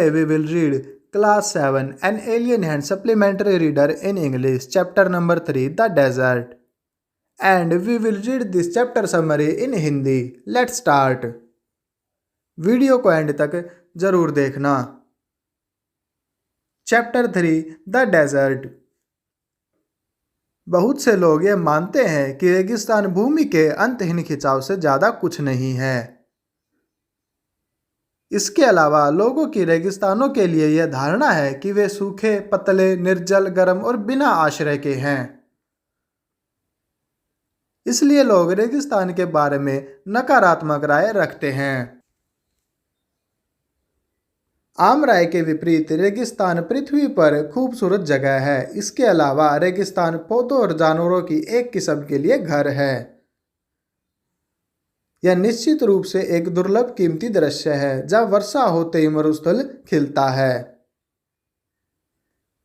Today we will read Class 7 An Alien Hand Supplementary Reader in English Chapter number 3 The Desert. And we will read this chapter summary in Hindi. Let's start. Video को end तक जरूर देखना. Chapter 3 the desert. बहुत से लोग ये मानते हैं कि रेगिस्तान भूमि के अंतहीन खिंचाव से ज़्यादा कुछ नहीं है. इसके अलावा लोगों की रेगिस्तानों के लिए यह धारणा है कि वे सूखे, पतले, निर्जल, गर्म और बिना आश्रय के हैं. इसलिए लोग रेगिस्तान के बारे में नकारात्मक राय रखते हैं. आम राय के विपरीत रेगिस्तान पृथ्वी पर खूबसूरत जगह है. इसके अलावा रेगिस्तान पौधों और जानवरों की एक किस्म के लिए घर है. यह निश्चित रूप से एक दुर्लभ कीमती दृश्य है जहाँ वर्षा होते ही मरुस्थल खिलता है.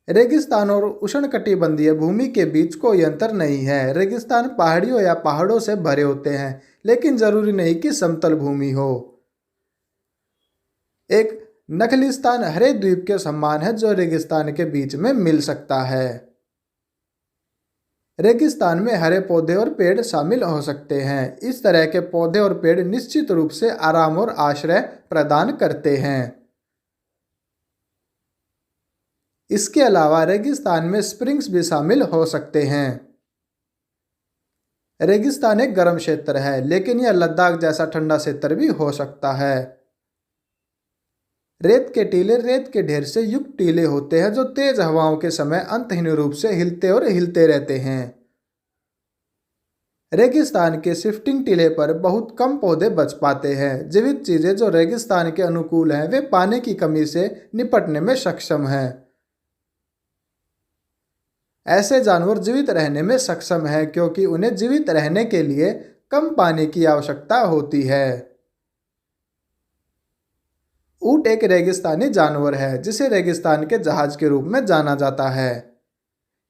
रेगिस्तान और उष्णकटिबंधीय भूमि के बीच कोई अंतर नहीं है. रेगिस्तान पहाड़ियों या पहाड़ों से भरे होते हैं, लेकिन जरूरी नहीं कि समतल भूमि हो. एक नखलिस्तान हरे द्वीप के समान है जो रेगिस्तान के बीच में मिल सकता है. रेगिस्तान में हरे पौधे और पेड़ शामिल हो सकते हैं. इस तरह के पौधे और पेड़ निश्चित रूप से आराम और आश्रय प्रदान करते हैं. इसके अलावा रेगिस्तान में स्प्रिंग्स भी शामिल हो सकते हैं. रेगिस्तान एक गर्म क्षेत्र है, लेकिन यह लद्दाख जैसा ठंडा क्षेत्र भी हो सकता है. रेत के टीले रेत के ढेर से युक्त टीले होते हैं जो तेज हवाओं के समय अंतहीन रूप से हिलते और हिलते रहते हैं. रेगिस्तान के शिफ्टिंग टीले पर बहुत कम पौधे बच पाते हैं. जीवित चीजें जो रेगिस्तान के अनुकूल हैं वे पानी की कमी से निपटने में सक्षम हैं. ऐसे जानवर जीवित रहने में सक्षम हैं क्योंकि उन्हें जीवित रहने के लिए कम पानी की आवश्यकता होती है. ऊंट एक रेगिस्तानी जानवर है जिसे रेगिस्तान के जहाज के रूप में जाना जाता है.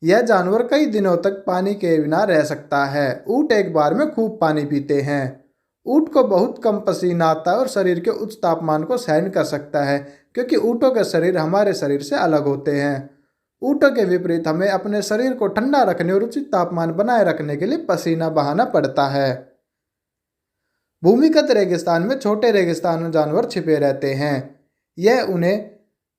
यह जानवर कई दिनों तक पानी के बिना रह सकता है. ऊंट एक बार में खूब पानी पीते हैं. ऊंट को बहुत कम पसीना आता है और शरीर के उच्च तापमान को सहन कर सकता है क्योंकि ऊँटों के शरीर हमारे शरीर से अलग होते हैं. ऊँटों के विपरीत हमें अपने शरीर को ठंडा रखने और उचित तापमान बनाए रखने के लिए पसीना बहाना पड़ता है. भूमिगत रेगिस्तान में छोटे रेगिस्तानी जानवर छिपे रहते हैं. यह उन्हें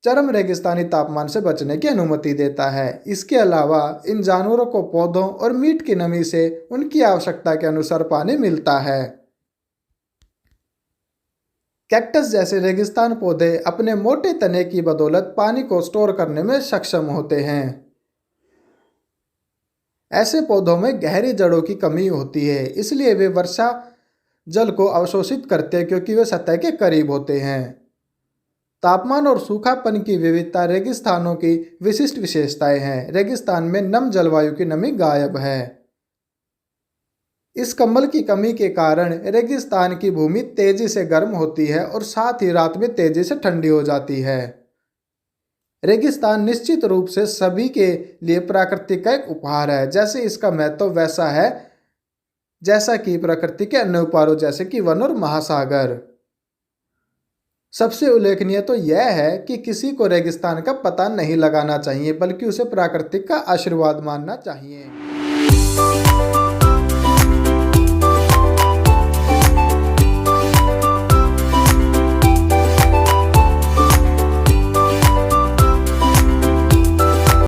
चरम रेगिस्तानी तापमान से बचने की अनुमति देता है. इसके अलावा इन जानवरों को पौधों और मीट की नमी से उनकी आवश्यकता के अनुसार पानी मिलता है. कैक्टस जैसे रेगिस्तान पौधे अपने मोटे तने की बदौलत पानी को स्टोर करने में सक्षम होते हैं. ऐसे पौधों में गहरी जड़ों की कमी होती है, इसलिए वे वर्षा जल को अवशोषित करते हैं क्योंकि वे सतह के करीब होते हैं. तापमान और सूखापन की विविधता रेगिस्तानों की विशिष्ट विशेषताएं हैं. रेगिस्तान में नम जलवायु की नमी गायब है. इस कंबल की कमी के कारण रेगिस्तान की भूमि तेजी से गर्म होती है और साथ ही रात में तेजी से ठंडी हो जाती है. रेगिस्तान निश्चित रूप से सभी के लिए प्रकृति का एक उपहार है. जैसे इसका महत्व वैसा है जैसा कि प्रकृति के अन्य उपहारों जैसे कि वन और महासागर. सबसे उल्लेखनीय तो यह है कि किसी को रेगिस्तान का पता नहीं लगाना चाहिए बल्कि उसे प्राकृतिक का आशीर्वाद मानना चाहिए.